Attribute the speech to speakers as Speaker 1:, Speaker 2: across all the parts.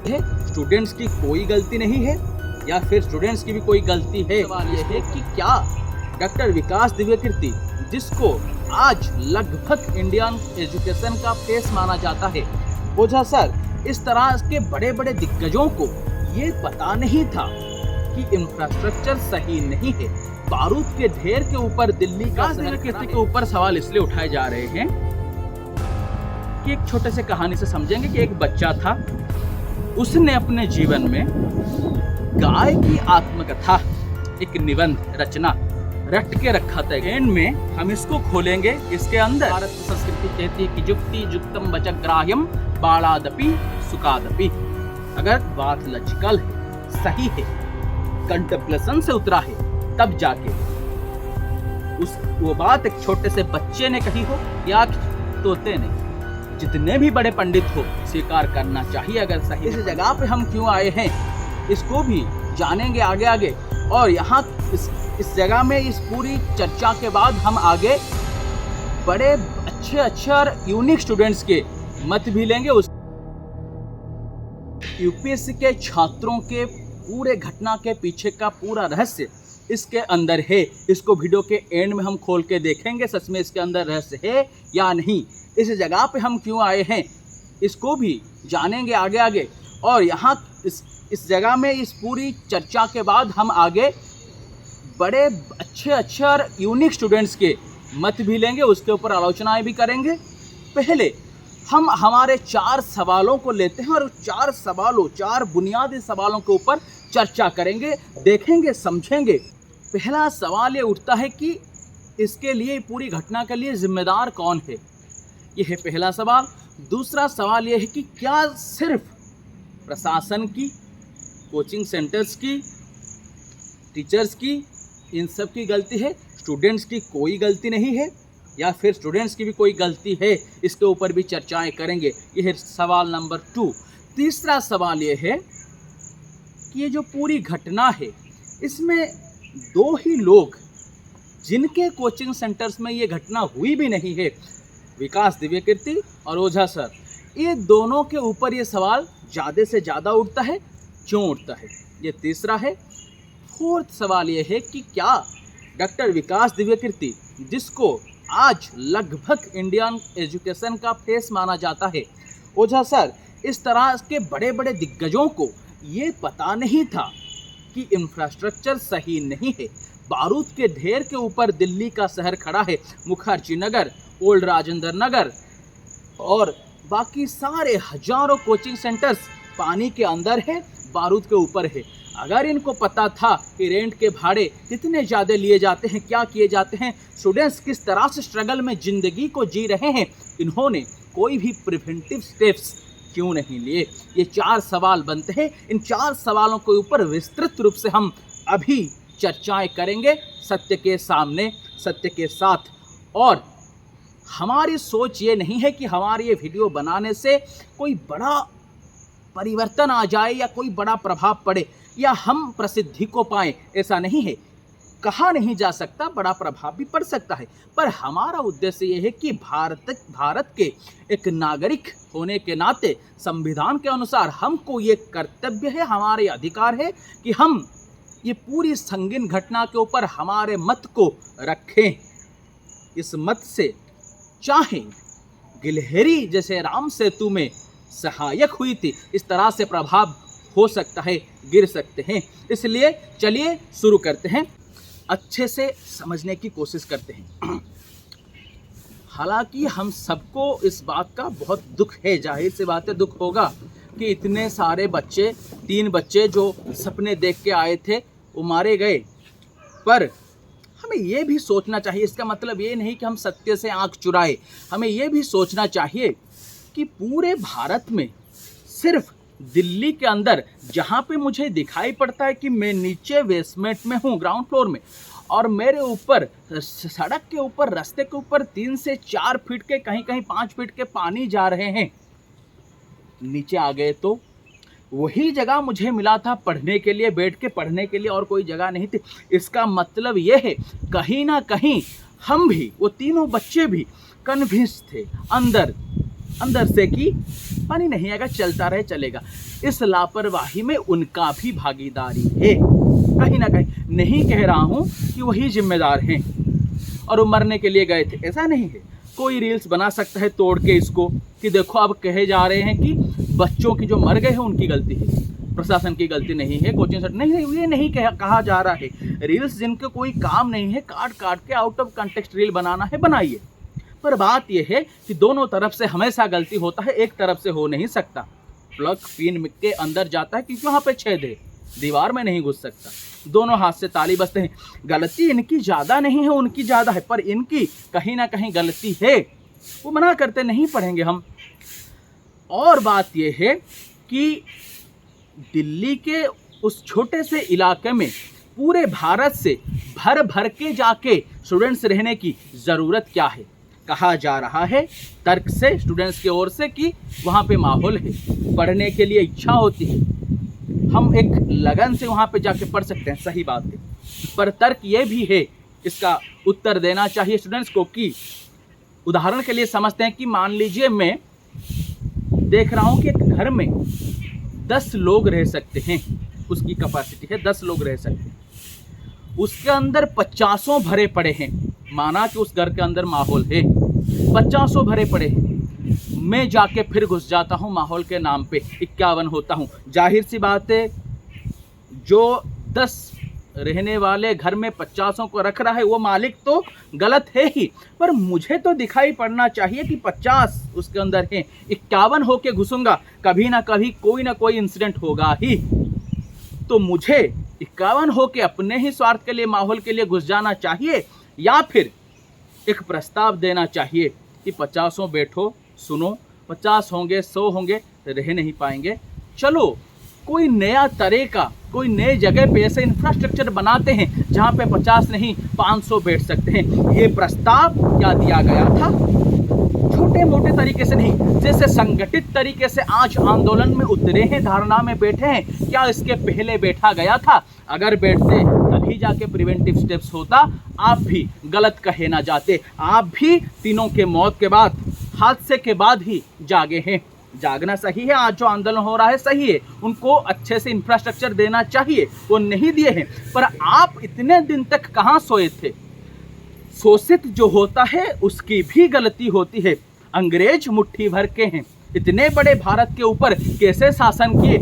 Speaker 1: है स्टूडेंट्स की कोई गलती नहीं है या फिर स्टूडेंट्स की भी कोई गलती है। सवाल ये है कि क्या डॉक्टर विकास दिव्यकीर्ति, जिसको आज लगभग इंडियन एजुकेशन का फेस माना जाता है, ओझा सर, इस तरह के बड़े बड़े दिग्गजों को ये पता नहीं था कि इंफ्रास्ट्रक्चर सही नहीं है। बारूद के ढेर के ऊपर दिल्ली का दिव्यकीर्ति के ऊपर सवाल इसलिए उठाए जा रहे हैं कि एक छोटे से कहानी से समझेंगे कि एक बच्चा था, उसने अपने जीवन में गाय की आत्मकथा, एक निबंध रचना रट के रखा था। एंड में हम इसको खोलेंगे। इसके अंदर भारत की संस्कृति कहती है कि जुक्ति जुक्तम वचग्राह्यम बाणादपि सुखादपि। अगर बात लॉजिकल है, सही है, कंटेम्पलेशन से उतरा है, तब जाके वो बात एक छोटे से बच्चे ने कही हो या तोते ने, जितने भी बड़े पंडित हो, स्वीकार करना चाहिए अगर सही। इस जगह पे हम क्यों आए हैं, इसको भी जानेंगे आगे आगे। और यहाँ इस जगह में इस पूरी चर्चा के बाद हम आगे बड़े अच्छे और यूनिक स्टूडेंट्स के मत भी लेंगे। उस यूपीएससी के छात्रों के पूरे घटना के पीछे का पूरा रहस्य इसके अंदर है। इसको वीडियो के एंड में हम खोल के देखेंगे सच में इसके अंदर रहस्य है या नहीं। इस जगह पे हम क्यों आए हैं, इसको भी जानेंगे आगे आगे। और यहाँ इस जगह में इस पूरी चर्चा के बाद हम आगे बड़े अच्छे और यूनिक स्टूडेंट्स के मत भी लेंगे, उसके ऊपर आलोचनाएं भी करेंगे। पहले हम हमारे 4 सवालों को लेते हैं और 4 बुनियादी सवालों के ऊपर चर्चा करेंगे, देखेंगे, समझेंगे। पहला सवाल ये उठता है कि इसके लिए, पूरी घटना के लिए जिम्मेदार कौन है, यह है पहला सवाल। दूसरा सवाल यह है कि क्या सिर्फ प्रशासन की, कोचिंग सेंटर्स की, टीचर्स की, इन सब की गलती है, स्टूडेंट्स की कोई गलती नहीं है, या फिर स्टूडेंट्स की भी कोई गलती है, इसके ऊपर भी चर्चाएं करेंगे। यह है सवाल नंबर 2। तीसरा सवाल यह है कि ये जो पूरी घटना है, इसमें 2 ही लोग जिनके कोचिंग सेंटर्स में ये घटना हुई भी नहीं है, विकास दिव्यकीर्ति और ओझा सर, ये दोनों के ऊपर ये सवाल ज़्यादा से ज़्यादा उठता है। क्यों उठता है, ये तीसरा है। 4th सवाल ये है कि क्या डॉक्टर विकास दिव्यकीर्ति, जिसको आज लगभग इंडियन एजुकेशन का फेस माना जाता है, ओझा सर, इस तरह के बड़े बड़े दिग्गजों को ये पता नहीं था कि इंफ्रास्ट्रक्चर सही नहीं है। बारूद के ढेर के ऊपर दिल्ली का शहर खड़ा है, मुखर्जी नगर, ओल्ड राजेंद्र नगर और बाकी सारे हजारों कोचिंग सेंटर्स पानी के अंदर है, बारूद के ऊपर है। अगर इनको पता था कि रेंट के भाड़े कितने ज़्यादा लिए जाते हैं, क्या किए जाते हैं, स्टूडेंट्स किस तरह से स्ट्रगल में ज़िंदगी को जी रहे हैं, इन्होंने कोई भी प्रिवेंटिव स्टेप्स क्यों नहीं लिए। ये 4 सवाल बनते हैं। इन 4 सवालों के ऊपर विस्तृत रूप से हम अभी चर्चाएं करेंगे, सत्य के सामने, सत्य के साथ। और हमारी सोच ये नहीं है कि हमारे ये वीडियो बनाने से कोई बड़ा परिवर्तन आ जाए या कोई बड़ा प्रभाव पड़े या हम प्रसिद्धि को पाएं, ऐसा नहीं है। कहा नहीं जा सकता, बड़ा प्रभाव भी पड़ सकता है, पर हमारा उद्देश्य ये है कि भारत के एक नागरिक होने के नाते संविधान के अनुसार हमको ये कर्तव्य है, हमारे अधिकार है कि हम ये पूरी संगीन घटना के ऊपर हमारे मत को रखें। इस मत से चाहे गिलहरी जैसे राम सेतु में सहायक हुई थी, इस तरह से प्रभाव हो सकता है, गिर सकते हैं। इसलिए चलिए शुरू करते हैं, अच्छे से समझने की कोशिश करते हैं। हालांकि हम सबको इस बात का बहुत दुख है, जाहिर सी बात है, दुख होगा कि इतने सारे बच्चे, 3 बच्चे जो सपने देख के आए थे, वो मारे गए। पर हमें ये भी सोचना चाहिए, इसका मतलब ये नहीं कि हम सत्य से आंख चुराए, हमें ये भी सोचना चाहिए कि पूरे भारत में सिर्फ दिल्ली के अंदर, जहाँ पे मुझे दिखाई पड़ता है कि मैं नीचे बेसमेंट में हूँ, ग्राउंड फ्लोर में, और मेरे ऊपर सड़क के ऊपर, रास्ते के ऊपर 3 से 4 फीट के, कहीं कहीं 5 फीट के पानी जा रहे हैं। नीचे आ गए तो वही जगह मुझे मिला था पढ़ने के लिए, बैठ के पढ़ने के लिए, और कोई जगह नहीं थी। इसका मतलब ये है कहीं ना कहीं हम भी, वो तीनों बच्चे भी कन्विंस थे अंदर अंदर से कि पानी नहीं आएगा, चलता रहे चलेगा। इस लापरवाही में उनका भी भागीदारी है कहीं ना कहीं। नहीं कह रहा हूं कि वही जिम्मेदार हैं और वो मरने के लिए गए थे, ऐसा नहीं है। कोई रील्स बना सकता है तोड़ के इसको कि देखो अब कहे जा रहे हैं कि बच्चों की जो मर गए हैं उनकी गलती है, प्रशासन की गलती नहीं है, कोचिंग सेंटर नहीं, ये नहीं कहा जा रहा है। रील्स जिनके कोई काम नहीं है, काट काट के आउट ऑफ कंटेक्स्ट रील बनाना है, बनाइए। पर बात यह है कि दोनों तरफ से हमेशा गलती होता है, एक तरफ से हो नहीं सकता। प्लग पिन के अंदर जाता है क्योंकि वहाँ पे छेद है, दीवार में नहीं घुस सकता। दोनों हाथ से ताली बजते हैं। गलती इनकी ज़्यादा नहीं है, उनकी ज़्यादा है, पर इनकी कहीं ना कहीं गलती है, वो मना करते नहीं पढ़ेंगे हम। और बात यह है कि दिल्ली के उस छोटे से इलाके में पूरे भारत से भर भर के जाके स्टूडेंट्स रहने की ज़रूरत क्या है? कहा जा रहा है तर्क से, स्टूडेंट्स की ओर से, कि वहाँ पे माहौल है, पढ़ने के लिए इच्छा होती है, हम एक लगन से वहाँ पे जाके पढ़ सकते हैं, सही बात है। पर तर्क ये भी है, इसका उत्तर देना चाहिए स्टूडेंट्स को कि उदाहरण के लिए समझते हैं कि मान लीजिए मैं देख रहा हूँ कि एक घर में 10 लोग रह सकते हैं, उसकी कैपेसिटी है 10 लोग रह सकते हैं, उसके अंदर 50 भरे पड़े हैं। माना कि उस घर के अंदर माहौल है, 50 भरे पड़े हैं, मैं जाके फिर घुस जाता हूँ माहौल के नाम पे, 51 होता हूँ। जाहिर सी बात है, जो 10 रहने वाले घर में 50 को रख रहा है वो मालिक तो गलत है ही, पर मुझे तो दिखाई पड़ना चाहिए कि 50 उसके अंदर हैं, 51 होके घुसूंगा, कभी ना कभी कोई ना कोई इंसिडेंट होगा ही। तो मुझे 51 होके अपने ही स्वार्थ के लिए, माहौल के लिए घुस जाना चाहिए, या फिर एक प्रस्ताव देना चाहिए कि 50 बैठो, सुनो, 50 होंगे, 100 होंगे, रह नहीं पाएंगे, चलो कोई नया तरीका, कोई नए जगह पे ऐसे इंफ्रास्ट्रक्चर बनाते हैं जहाँ पे 50 नहीं 500 बैठ सकते हैं। ये प्रस्ताव क्या दिया गया था? छोटे मोटे तरीके से नहीं, जैसे संगठित तरीके से आज आंदोलन में उतरे हैं, धारणा में बैठे हैं, क्या इसके पहले बैठा गया था? अगर बैठते तभी जाके प्रिवेंटिव स्टेप्स होता, आप भी गलत कहे ना जाते, आप भी तीनों के मौत के बाद, हादसे के बाद ही जागे हैं। जागना सही है, आज जो आंदोलन हो रहा है सही है, उनको अच्छे से इंफ्रास्ट्रक्चर देना चाहिए, वो नहीं दिए हैं। पर आप इतने दिन तक कहाँ सोए थे? शोषित जो होता है उसकी भी गलती होती है। अंग्रेज मुट्ठी भर के हैं, इतने बड़े भारत के ऊपर कैसे शासन किए?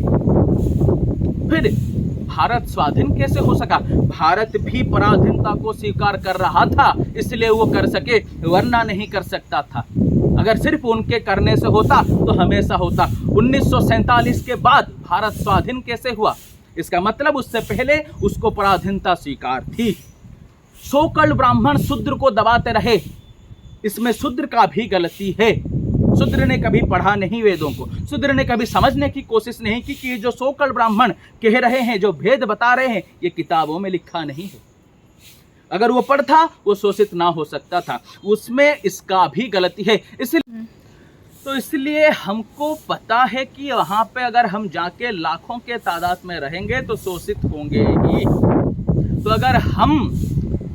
Speaker 1: फिर भारत स्वाधीन कैसे हो सका? भारत भी पराधीनता को स्वीकार कर रहा था, इसलिए वो कर सके, वरना नहीं कर सकता था। अगर सिर्फ उनके करने से होता तो हमेशा होता। 1947 के बाद भारत स्वाधीन कैसे हुआ? इसका मतलब उससे पहले उसको पराधीनता स्वीकार थी। सोकल ब्राह्मण शूद्र को दबाते रहे, इसमें शूद्र का भी गलती है। शूद्र ने कभी पढ़ा नहीं वेदों को, शूद्र ने कभी समझने की कोशिश नहीं की कि जो सोकल ब्राह्मण कह रहे हैं, जो भेद बता रहे हैं, ये किताबों में लिखा नहीं है। अगर वो पढ़ता वो शोषित ना हो सकता था, उसमें इसका भी गलती है। इसलिए हमको पता है कि वहाँ पे अगर हम जाके लाखों के तादाद में रहेंगे तो शोषित होंगे ही। तो अगर हम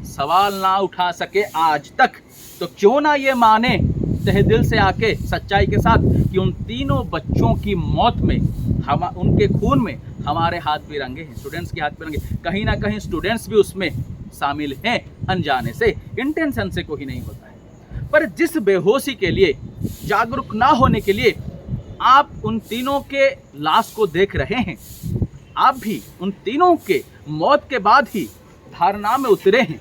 Speaker 1: सवाल ना उठा सके आज तक, तो क्यों ना ये माने तहे दिल से आके सच्चाई के साथ कि उन तीनों बच्चों की मौत में, हम उनके खून में हमारे हाथ भी रंगे हैं, स्टूडेंट्स के हाथ भी रंगे। कहीं ना कहीं स्टूडेंट्स भी उसमें शामिल हैं, अनजाने से, इंटेंशन से कोई नहीं होता है। पर जिस बेहोशी के लिए, जागरूक ना होने के लिए आप उन तीनों के लाश को देख रहे हैं, आप भी उन तीनों के मौत के बाद ही धारणा में उतरे हैं।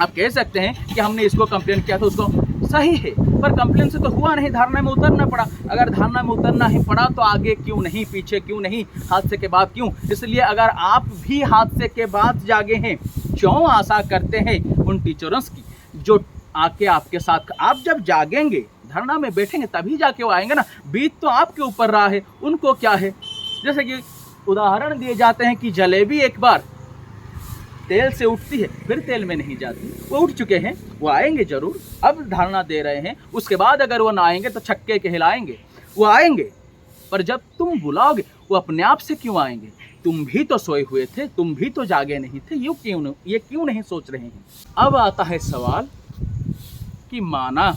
Speaker 1: आप कह सकते हैं कि हमने इसको कंप्लेन किया था, उसको, सही है, पर कंप्लेन से तो हुआ नहीं, धारणा में उतरना पड़ा। अगर धारणा में उतरना ही पड़ा तो आगे क्यों नहीं, पीछे क्यों नहीं, हादसे के बाद क्यों? इसलिए अगर आप भी हादसे के बाद जागे हैं, क्यों आशा करते हैं उन टीचर्स की जो आके आपके साथ, आप जब जागेंगे, धरना में बैठेंगे, तभी जाके वो आएंगे ना। बीत तो आपके ऊपर रहा है, उनको क्या है? जैसे कि उदाहरण दिए जाते हैं कि जलेबी एक बार तेल से उठती है, फिर तेल में नहीं जाती। वो उठ चुके हैं, वो आएंगे जरूर, अब धारणा दे रहे हैं, उसके बाद अगर वो ना आएंगे तो छक्के कहलाएंगे। वो आएंगे, पर जब तुम बुलाओगे वो अपने आप से क्यों आएंगे? तुम भी तो सोए हुए थे, तुम भी तो जागे नहीं थे, ये क्यों नहीं सोच रहे हैं? अब आता है सवाल कि माना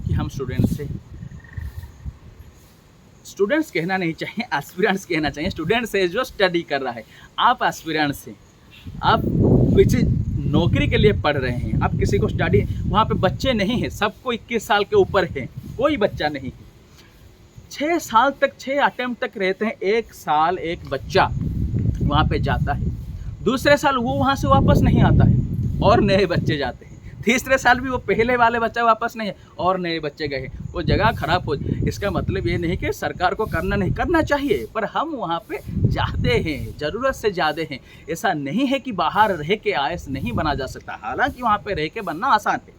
Speaker 1: कि हम स्टूडेंट्स हैं, स्टूडेंट्स कहना नहीं चाहिए, एस्पिरेंट्स कहना चाहिए। स्टूडेंट्स है जो स्टडी कर रहा है, आप एस्पिरेंट्स हैं, आप किसी नौकरी के लिए पढ़ रहे हैं, आप किसी को स्टडी, वहाँ पे बच्चे नहीं हैं, सबको 21 साल के ऊपर है, कोई बच्चा नहीं है। 6 साल तक, 6 अटेम्प्ट तक रहते हैं, 1 साल एक बच्चा वहाँ पे जाता है, दूसरे साल वो वहाँ से वापस नहीं आता है और नए बच्चे जाते हैं, तीसरे साल भी वो पहले वाले बच्चा वापस नहीं है और नए बच्चे गए, वो जगह खराब हो। इसका मतलब ये नहीं कि सरकार को करना नहीं करना चाहिए, पर हम वहाँ पे जाते हैं, ज़रूरत से ज़्यादा हैं। ऐसा नहीं है कि बाहर रह के आयस नहीं बना जा सकता, हालांकि वहाँ पे रह के बनना आसान है,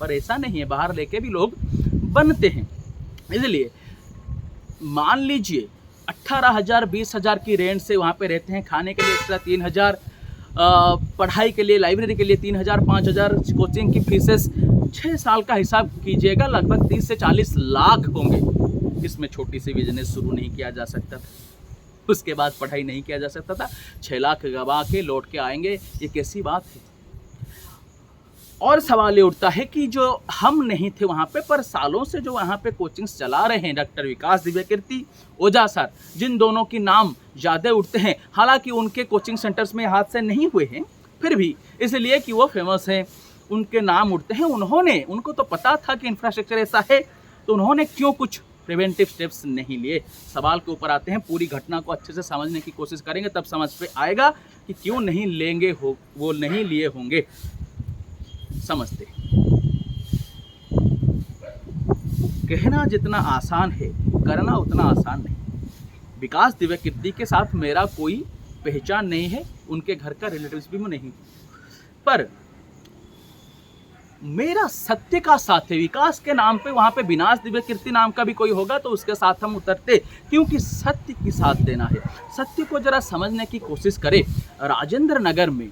Speaker 1: पर ऐसा नहीं है, बाहर रह के भी लोग बनते हैं। इसलिए मान लीजिए 18,000 20,000 की रेंज से वहाँ पे रहते हैं, खाने के लिए एक्स्ट्रा 3,000, पढ़ाई के लिए, लाइब्रेरी के लिए 3,000 5,000, कोचिंग की फीसेस, 6 साल का हिसाब कीजिएगा, लगभग 30 से 40 लाख होंगे। इसमें छोटी सी बिजनेस शुरू नहीं किया जा सकता था, उसके बाद पढ़ाई नहीं किया जा सकता था, 6 लाख गवा के लौट के आएंगे, ये कैसी बात है। और सवाल ये उठता है कि जो हम नहीं थे वहाँ पे, पर सालों से जो वहाँ पे कोचिंग्स चला रहे हैं, डॉक्टर विकास दिव्यकीर्ति, ओझा सर, जिन दोनों की नाम ज़्यादा उठते हैं, हालांकि उनके कोचिंग सेंटर्स में हाथ से नहीं हुए हैं, फिर भी इसलिए कि वो फेमस हैं, उनके नाम उठते हैं। उनको तो पता था कि इंफ्रास्ट्रक्चर ऐसा है, तो उन्होंने क्यों कुछ प्रिवेंटिव स्टेप्स नहीं लिए। सवाल के ऊपर आते हैं, पूरी घटना को अच्छे से समझने की कोशिश करेंगे, तब समझ पे आएगा कि क्यों नहीं लेंगे, वो नहीं लिए होंगे। समझते, कहना जितना आसान है, करना उतना आसान नहीं। विकास दिव्यकीर्ति के साथ मेरा कोई पहचान नहीं है, उनके घर का रिलेटिव्स भी नहीं, पर मेरा सत्य का साथ है। विकास के नाम पे वहाँ पे विनाश दिव्यकीर्ति नाम का भी कोई होगा तो उसके साथ हम उतरते, क्योंकि सत्य की साथ देना है। सत्य को जरा समझने की कोशिश करें। राजेंद्र नगर में,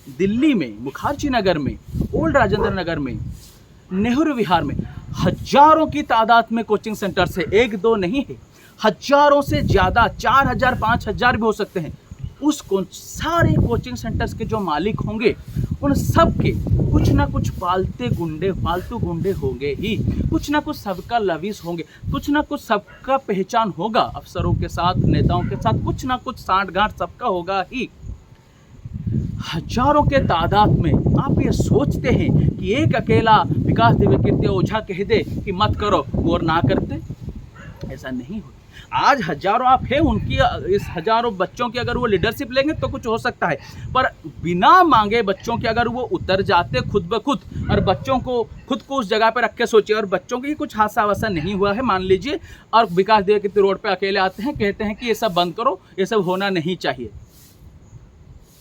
Speaker 1: दिल्ली में, मुखर्जी नगर में, ओल्ड राजेंद्र नगर में, नेहरू विहार में हजारों की तादाद में कोचिंग सेंटर्स है, 1-2 नहीं है, हजारों से ज़्यादा, 4,000 5,000 भी हो सकते हैं। उस सारे कोचिंग सेंटर्स के जो मालिक होंगे, उन सब के कुछ ना कुछ फालतू गुंडे होंगे ही, कुछ ना कुछ सबका लविस होंगे, कुछ ना कुछ सबका पहचान होगा, अफसरों के साथ, नेताओं के साथ कुछ ना कुछ सांठ-गांठ सबका होगा ही। हजारों के तादाद में आप ये सोचते हैं कि एक अकेला विकास दिव्यकीर्ति ओझा कह दे कि मत करो, और ना करते, ऐसा नहीं होता। आज हजारों आप हैं, उनकी इस हजारों बच्चों की अगर वो लीडरशिप लेंगे तो कुछ हो सकता है, पर बिना मांगे बच्चों के अगर वो उतर जाते खुद ब खुद, और बच्चों को खुद को उस जगह पे रख के सोचिए, और बच्चों की कुछ हादसा वासा नहीं हुआ है मान लीजिए, और विकास दिव्यकीर्ति रोड पे अकेले आते हैं, कहते हैं कि ये सब बंद करो, ये सब होना नहीं चाहिए।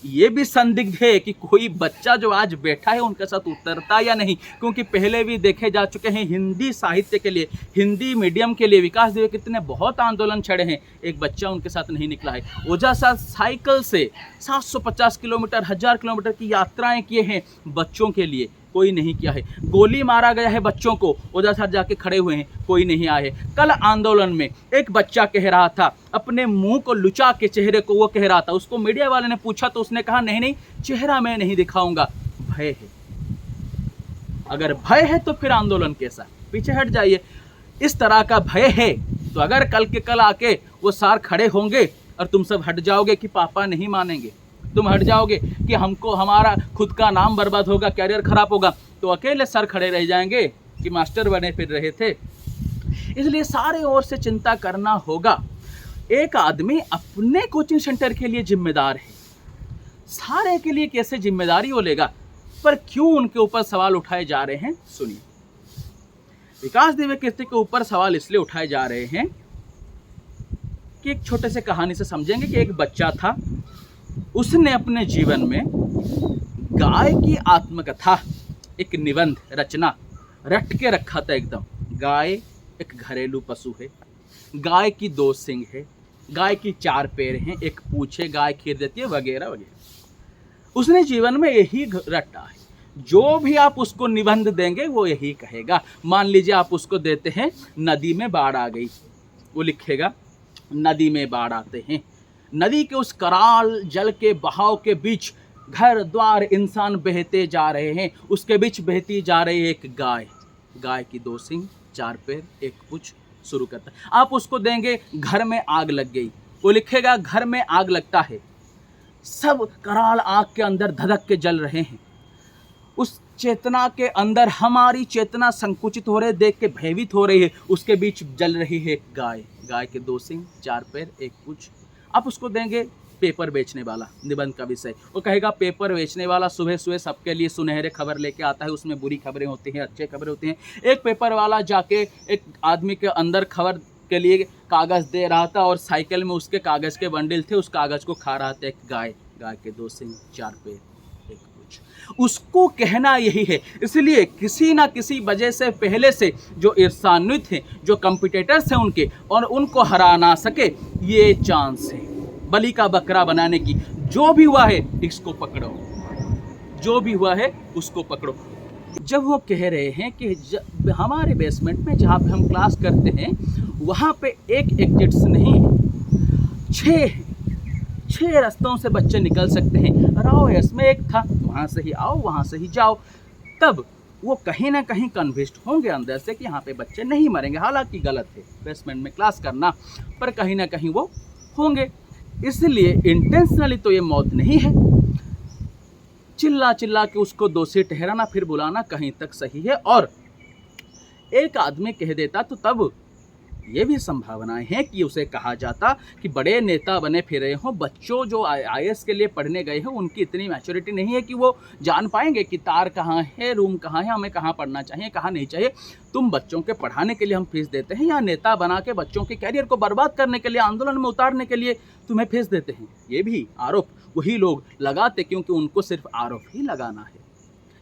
Speaker 1: ये भी संदिग्ध है कि कोई बच्चा जो आज बैठा है उनके साथ उतरता या नहीं, क्योंकि पहले भी देखे जा चुके हैं, हिंदी साहित्य के लिए, हिंदी मीडियम के लिए विकास दिव्यकीर्ति ने बहुत आंदोलन छेड़े हैं, एक बच्चा उनके साथ नहीं निकला है। ओझा साहब साइकिल से 750 किलोमीटर, 1000 किलोमीटर की यात्राएं किए हैं बच्चों के लिए, कोई नहीं किया है। गोली मारा गया है बच्चों को, ओझा साहब जाके खड़े हुए हैं, कोई नहीं आए। कल आंदोलन में एक बच्चा कह रहा था, अपने मुंह को लुचा के चेहरे को वो कह रहा था, उसको मीडिया वाले ने पूछा तो उसने कहा नहीं चेहरा मैं नहीं दिखाऊंगा, भय है। अगर भय है तो फिर आंदोलन कैसा, पीछे हट जाइए। इस तरह का भय है तो अगर कल के कल आके वो सार खड़े होंगे और तुम सब हट जाओगे कि पापा नहीं मानेंगे, तुम हट जाओगे कि हमको हमारा खुद का नाम बर्बाद होगा, कैरियर खराब होगा, तो अकेले सर खड़े रह जाएंगे कि मास्टर बने फिर रहे थे। इसलिए सारे ओर से चिंता करना होगा। एक आदमी अपने कोचिंग सेंटर के लिए जिम्मेदार है, सारे के लिए कैसे जिम्मेदारी वो लेगा, पर क्यों उनके ऊपर सवाल उठाए जा रहे हैं सुनिए। विकास दिव्यकीर्ति के ऊपर सवाल इसलिए उठाए जा रहे हैं कि एक छोटे से कहानी से समझेंगे कि एक बच्चा था, उसने अपने जीवन में गाय की आत्मकथा, एक निबंध रचना रट के रखा था एकदम। गाय एक घरेलू पशु है, गाय की 2 सींग है, गाय की 4 पैर हैं, एक पूंछ है, गाय खीर देती है, वगैरह वगैरह। उसने जीवन में यही रटा है, जो भी आप उसको निबंध देंगे वो यही कहेगा। मान लीजिए आप उसको देते हैं नदी में बाढ़ आ गई, वो लिखेगा नदी में बाढ़ आते हैं। नदी के उस कराल जल के बहाव के बीच घर द्वार इंसान बहते जा रहे हैं, उसके बीच बहती जा रही है एक गाय। गाय की 2 सींग, 4 पैर, एक पूंछ, शुरू करता है। आप उसको देंगे घर में आग लग गई, वो लिखेगा घर में आग लगता है, सब कराल आग के अंदर धधक के जल रहे हैं। उस चेतना के अंदर हमारी चेतना संकुचित हो रही है, देख के भयभीत हो रही है। उसके बीच जल रही है एक गाय, गाय के 2 सींग, 4 पैर, 1 पूंछ। आप उसको देंगे पेपर बेचने वाला, निबंध का विषय, वो कहेगा पेपर बेचने वाला सुबह सुबह सबके लिए सुनहरे खबर लेके आता है, उसमें बुरी खबरें होती हैं, अच्छे खबरें होती हैं। एक पेपर वाला जाके एक आदमी के अंदर खबर के लिए कागज़ दे रहा था और साइकिल में उसके कागज़ के बंडल थे, उस कागज़ को खा रहा था एक गाय, गाय के 2 सींग, 4 पैर, 1 पूंछ। उसको कहना यही है। इसलिए किसी ना किसी वजह से पहले से जो ईर्ष्यान्वित हैं, जो कॉम्पिटिटर्स हैं उनके, और उनको हरा ना सके, ये चांस है बलि का बकरा बनाने की। जो भी हुआ है इसको पकड़ो, जो भी हुआ है उसको पकड़ो। जब वो कह रहे हैं कि हमारे बेसमेंट में जहाँ पे हम क्लास करते हैं वहाँ पे एक एग्जिट्स नहीं है, 6 रास्तों से बच्चे निकल सकते हैं। राव इसमें एक था, वहाँ से ही आओ, वहाँ से ही जाओ। तब वो कहीं ना कहीं कन्विंस्ड होंगे अंदर से कि यहाँ पे बच्चे नहीं मरेंगे। हालांकि गलत है बेसमेंट में क्लास करना, पर कहीं ना कहीं वो होंगे। इसलिए इंटेंशनली तो ये मौत नहीं है। चिल्ला चिल्ला के उसको दोषी ठहराना फिर बुलाना कहीं तक सही है। और एक आदमी कह देता तो तब ये भी संभावनाएं हैं कि उसे कहा जाता कि बड़े नेता बने फिरे हों, बच्चों जो IAS के लिए पढ़ने गए हैं उनकी इतनी मैच्योरिटी नहीं है कि वो जान पाएंगे कि तार कहाँ है, रूम कहाँ है, हमें कहाँ पढ़ना चाहिए, कहाँ नहीं चाहिए। तुम बच्चों के पढ़ाने के लिए हम फीस देते हैं, या नेता बना के बच्चों के कैरियर को बर्बाद करने के लिए, आंदोलन में उतारने के लिए तुम्हें फीस देते हैं। ये भी आरोप वही लोग लगाते क्योंकि उनको सिर्फ आरोप ही लगाना है।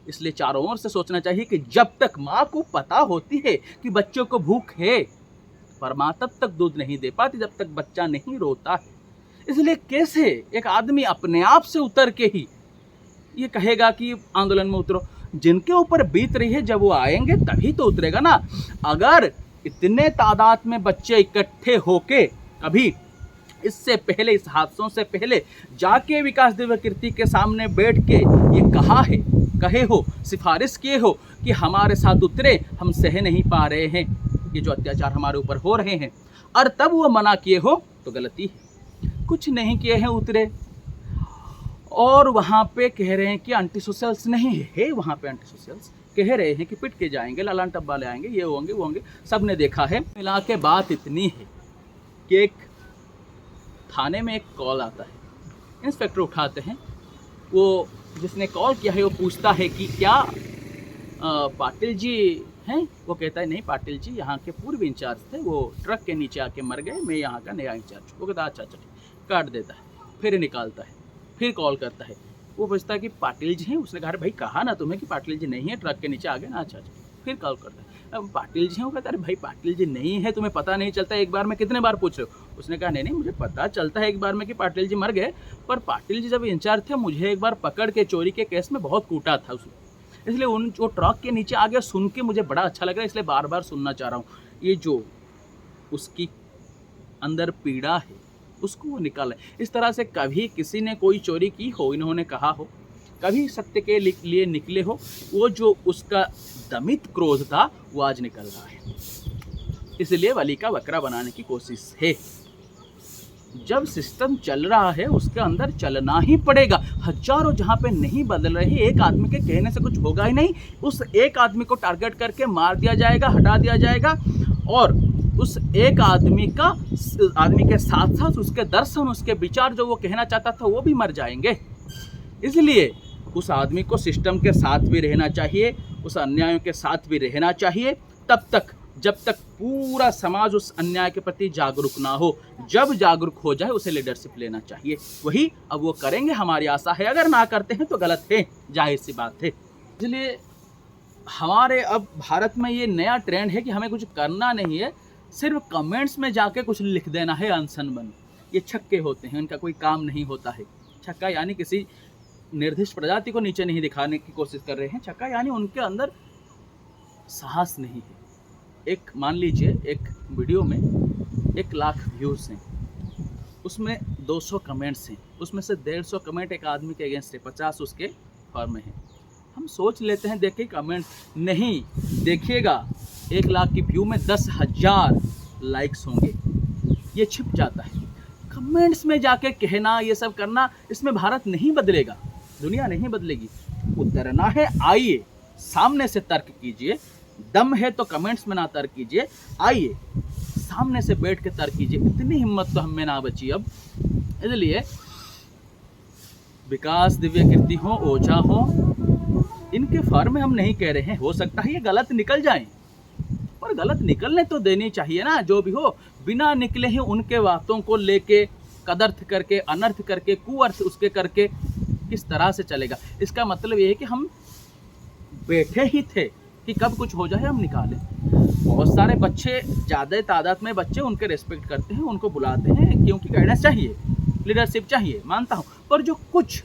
Speaker 1: इसलिए चारों ओर से सोचना चाहिए कि जब तक माँ को पता होती है कि बच्चों को भूख है, पर माँ तब तक दूध नहीं दे पाती जब तक बच्चा नहीं रोता है। इसलिए कैसे एक आदमी अपने आप से उतर के ही ये कहेगा कि आंदोलन में उतरो? जिनके ऊपर बीत रही है जब वो आएंगे तभी तो उतरेगा ना। अगर इतने तादाद में बच्चे इकट्ठे होके कभी इससे पहले, इस हादसों से पहले जाके विकास दिव्य कीर्ति के सामने बैठ के ये कहे हो, सिफारिश किए हो कि हमारे साथ उतरे, हम सह नहीं पा रहे हैं ये जो अत्याचार हमारे ऊपर हो रहे हैं, और तब वो मना किए हो तो गलती है। कुछ नहीं किए हैं, उतरे और वहाँ पे कह रहे हैं कि एंटी सोशल्स नहीं है। वहाँ पे एंटी सोशल्स कह रहे हैं कि पिट के जाएंगे, लालान टब्बा ले आएंगे, ये होंगे वो होंगे। सब ने देखा है। मिला के बात इतनी है कि एक थाने में एक कॉल आता है, इंस्पेक्टर उठाते हैं, वो जिसने कॉल किया है वो पूछता है कि क्या पाटिल जी हैं? वो कहता है नहीं, पाटिल जी यहाँ के पूर्व इंचार्ज थे, वो ट्रक के नीचे आके मर गए, मैं यहाँ का नया इंचार्ज हूँ। वो कहता है अच्छा अच्छा ठीक, काट देता है। फिर निकालता है, फिर कॉल करता है, वो पूछता है कि पाटिल जी हैं? उसने कहा भाई कहा ना तुम्हें कि पाटिल जी नहीं है, ट्रक के नीचे आ गए ना। अच्छा अच्छा। फिर कॉल करता है, अब पाटिल जी हैं? वो कहता है भाई पाटिल जी नहीं है, तुम्हें पता नहीं चलता, एक बार में कितने बार पूछ रहे हो? उसने कहा नहीं मुझे पता चलता है एक बार में कि पाटिल जी मर गए, पर पाटिल जी जब इंचार्ज थे मुझे एक बार पकड़ के चोरी के केस में बहुत कूटा था उसने, इसलिए उन जो ट्रक के नीचे आ गया सुन के मुझे बड़ा अच्छा लग रहा है, इसलिए बार बार सुनना चाह रहा हूँ। ये जो उसकी अंदर पीड़ा है उसको वो निकाले। इस तरह से कभी किसी ने कोई चोरी की हो, इन्होंने कहा हो, कभी सत्य के लिए निकले हो, वो जो उसका दमित क्रोध था वो आज निकल रहा है। इसलिए बलि का बकरा बनाने की कोशिश है। जब सिस्टम चल रहा है उसके अंदर चलना ही पड़ेगा। हजारों जहाँ पे नहीं बदल रहे, एक आदमी के कहने से कुछ होगा ही नहीं। उस एक आदमी को टारगेट करके मार दिया जाएगा, हटा दिया जाएगा, और उस एक आदमी के साथ साथ उसके दर्शन, उसके विचार जो वो कहना चाहता था वो भी मर जाएंगे। इसलिए उस आदमी को सिस्टम के साथ भी रहना चाहिए, उस अन्यायों के साथ भी रहना चाहिए, तब तक जब तक पूरा समाज उस अन्याय के प्रति जागरूक ना हो। जब जागरूक हो जाए उसे लीडरशिप लेना चाहिए, वही अब वो करेंगे, हमारी आशा है। अगर ना करते हैं तो गलत है, जाहिर सी बात है। इसलिए हमारे अब भारत में ये नया ट्रेंड है कि हमें कुछ करना नहीं है, सिर्फ कमेंट्स में जाके कुछ लिख देना है अनशन बन। ये छक्के होते हैं, इनका कोई काम नहीं होता है। छक्का यानी किसी निर्दिष्ट प्रजाति को नीचे नहीं दिखाने की कोशिश कर रहे हैं, छक्का यानी उनके अंदर साहस नहीं है। एक मान लीजिए एक वीडियो में 1 लाख व्यूज़ हैं, उसमें 200 कमेंट्स हैं, उसमें से 150 कमेंट एक आदमी के अगेंस्ट है, 50 उसके फॉर में है। हम सोच लेते हैं देखिए कमेंट नहीं, देखिएगा 1 लाख की व्यू में 10,000 लाइक्स होंगे, ये छिप जाता है। कमेंट्स में जाके कहना, ये सब करना, इसमें भारत नहीं बदलेगा, दुनिया नहीं बदलेगी। उतरना है, आइए, सामने से तर्क कीजिए। दम है तो कमेंट्स में ना तर्क कीजिए, आइए सामने से बैठ के तर्क कीजिए। इतनी हिम्मत तो हमें ना बची अब। इसलिए विकास दिव्य कीर्ति हो, ओझा हो, इनके फर में हम नहीं कह रहे हैं, हो सकता है ये गलत निकल जाएं, पर गलत निकलने तो देनी चाहिए ना। जो भी हो, बिना निकले ही उनके बातों को लेके कदर्थ करके, अनर्थ करके, कुअर्थ उसके करके किस तरह से चलेगा। इसका मतलब ये है कि हम बैठे ही थे कि कब कुछ हो जाए हम निकालें। बहुत सारे बच्चे, ज़्यादा तादाद में बच्चे उनके रिस्पेक्ट करते हैं, उनको बुलाते हैं, क्योंकि गाइडेंस चाहिए, लीडरशिप चाहिए, मानता हूँ। पर जो कुछ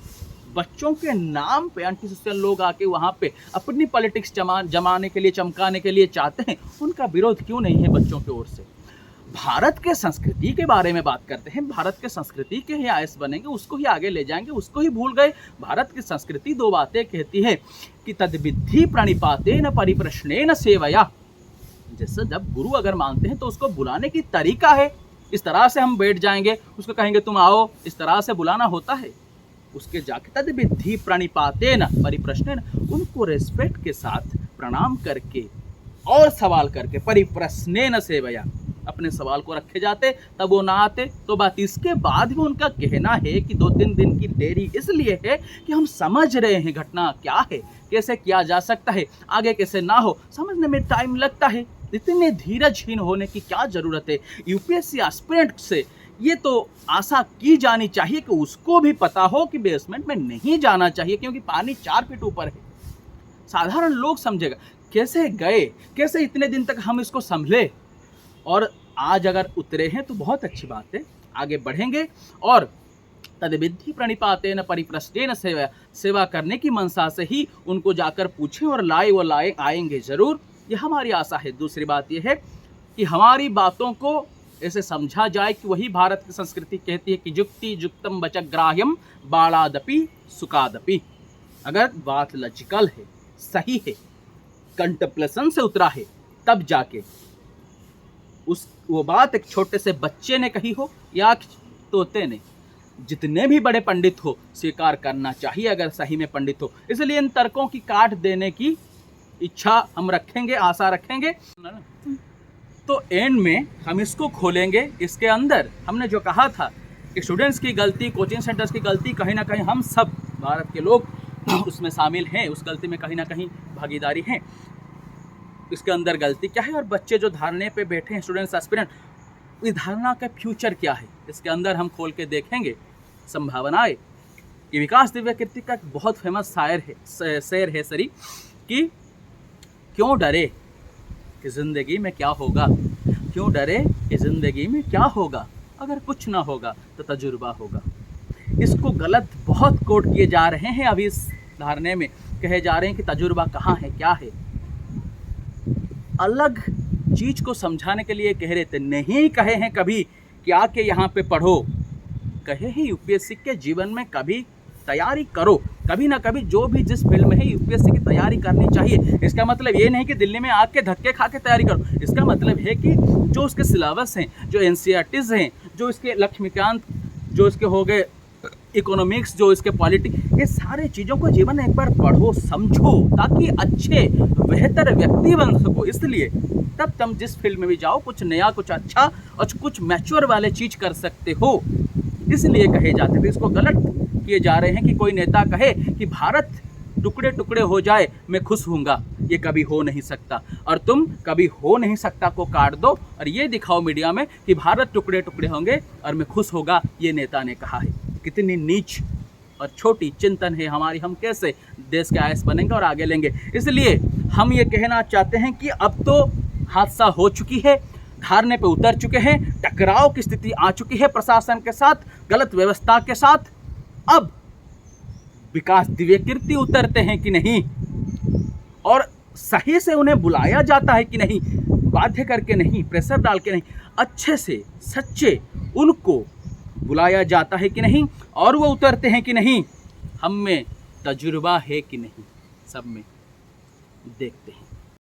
Speaker 1: बच्चों के नाम पे एंटी सोशल लोग आके वहाँ पे अपनी पॉलिटिक्स जमाने के लिए, चमकाने के लिए चाहते हैं, उनका विरोध क्यों नहीं है बच्चों की ओर से। भारत के संस्कृति के बारे में बात करते हैं, भारत के संस्कृति के ही आयस बनेंगे, उसको ही आगे ले जाएंगे, उसको ही भूल गए। भारत की संस्कृति दो बातें कहती है कि तद्विद्धि प्रणिपातेन परिप्रश्नेन सेवया। जैसे जब गुरु अगर मानते हैं तो उसको बुलाने की तरीका है। इस तरह से हम बैठ जाएंगे, उसको कहेंगे तुम आओ, इस तरह से बुलाना होता है। उसके जाके तद्विद्धि प्रणिपातेन परिप्रश्नेन, उनको रेस्पेक्ट के साथ प्रणाम करके और सवाल करके, परिप्रश्नेन सेवया, अपने सवाल को रखे जाते, तब वो ना आते तो बात। इसके बाद भी उनका कहना है कि 2-3 दिन की देरी इसलिए है कि हम समझ रहे हैं घटना क्या है, कैसे किया जा सकता है, आगे कैसे ना हो, समझने में टाइम लगता है। इतने धीरजहीन होने की क्या ज़रूरत है। यूपीएससी एस्पिरेंट से ये तो आशा की जानी चाहिए कि उसको भी पता हो कि बेसमेंट में नहीं जाना चाहिए, क्योंकि पानी 4 फीट ऊपर है। साधारण लोग समझेगा, कैसे गए, कैसे इतने दिन तक हम इसको संभले, और आज अगर उतरे हैं तो बहुत अच्छी बात है, आगे बढ़ेंगे और तद्विद्धि प्रणिपातेन परिप्रश्नेन सेवा करने की मनसा से ही उनको जाकर पूछें और लाए आएंगे ज़रूर, ये हमारी आशा है। दूसरी बात ये है कि हमारी बातों को ऐसे समझा जाए कि वही भारत की संस्कृति कहती है कि युक्ति युक्तम वचग्राह्यम बालादपि सुखादपि। अगर बात लॉजिकल है, सही है, कंटेम्पलेशन से उतरा है, तब जाके वो बात एक छोटे से बच्चे ने कही हो या तोते ने, जितने भी बड़े पंडित हो, स्वीकार करना चाहिए अगर सही में पंडित हो। इसलिए इन तर्कों की काट देने की इच्छा हम रखेंगे, आशा रखेंगे। तो एंड में हम इसको खोलेंगे। इसके अंदर हमने जो कहा था कि स्टूडेंट्स की गलती, कोचिंग सेंटर्स की गलती, कहीं ना कहीं हम सब भारत के लोग उसमें शामिल हैं, उस गलती में कहीं ना कहीं भागीदारी हैं। इसके अंदर गलती क्या है और बच्चे जो धारणे पे बैठे हैं, स्टूडेंट्स एस्पिरेंट, इस धारणा का फ्यूचर क्या है, इसके अंदर हम खोल के देखेंगे संभावनाएं। ये विकास दिव्य कीर्ति का एक बहुत फेमस शेर है सरी कि क्यों डरे कि ज़िंदगी में क्या होगा, क्यों डरे कि ज़िंदगी में क्या होगा, अगर कुछ ना होगा तो तजुर्बा होगा। इसको गलत बहुत कोट किए जा रहे हैं अभी इस धारणे में, कहे जा रहे हैं कि तजुर्बा कहाँ है, क्या है। अलग चीज़ को समझाने के लिए कह रहे थे, नहीं कहे हैं कभी कि आके यहाँ पे पढ़ो, कहे हैं यूपीएससी के जीवन में कभी तैयारी करो, कभी ना कभी जो भी जिस फील्ड में है यूपीएससी की तैयारी करनी चाहिए। इसका मतलब ये नहीं कि दिल्ली में आके धक्के खा के तैयारी करो, इसका मतलब है कि जो उसके सिलेबस हैं, जो एनसीईआरटीज़ हैं, जो इसके लक्ष्मीकांत, जो इसके हो गए इकोनॉमिक्स, जो इसके पॉलिटिक्स, ये सारे चीज़ों को जीवन में एक बार पढ़ो, समझो, ताकि अच्छे बेहतर व्यक्ति बन सको। इसलिए तब तुम जिस फील्ड में भी जाओ कुछ नया, कुछ अच्छा और कुछ मैच्योर वाले चीज़ कर सकते हो। इसलिए कहे जाते थे, इसको गलत किए जा रहे हैं कि कोई नेता कहे कि भारत टुकड़े टुकड़े हो जाए मैं खुश हूँगा, ये कभी हो नहीं सकता, और तुम कभी हो नहीं सकता को काट दो और ये दिखाओ मीडिया में कि भारत टुकड़े टुकड़े होंगे और मैं खुश होगा, ये नेता ने कहा है। कितनी नीच और छोटी चिंतन है हमारी, हम कैसे देश के आयस बनेंगे और आगे लेंगे। इसलिए हम ये कहना चाहते हैं कि अब तो हादसा हो चुकी है, धारने पे उतर चुके हैं, टकराव की स्थिति आ चुकी है प्रशासन के साथ, गलत व्यवस्था के साथ। अब विकास दिव्य कीर्ति उतरते हैं कि नहीं, और सही से उन्हें बुलाया जाता है कि नहीं, बाध्य करके नहीं, प्रेशर डाल के नहीं, अच्छे से सच्चे उनको बुलाया जाता है कि नहीं, और वो उतरते हैं कि नहीं, हम में तजुर्बा है कि नहीं, सब में देखते हैं।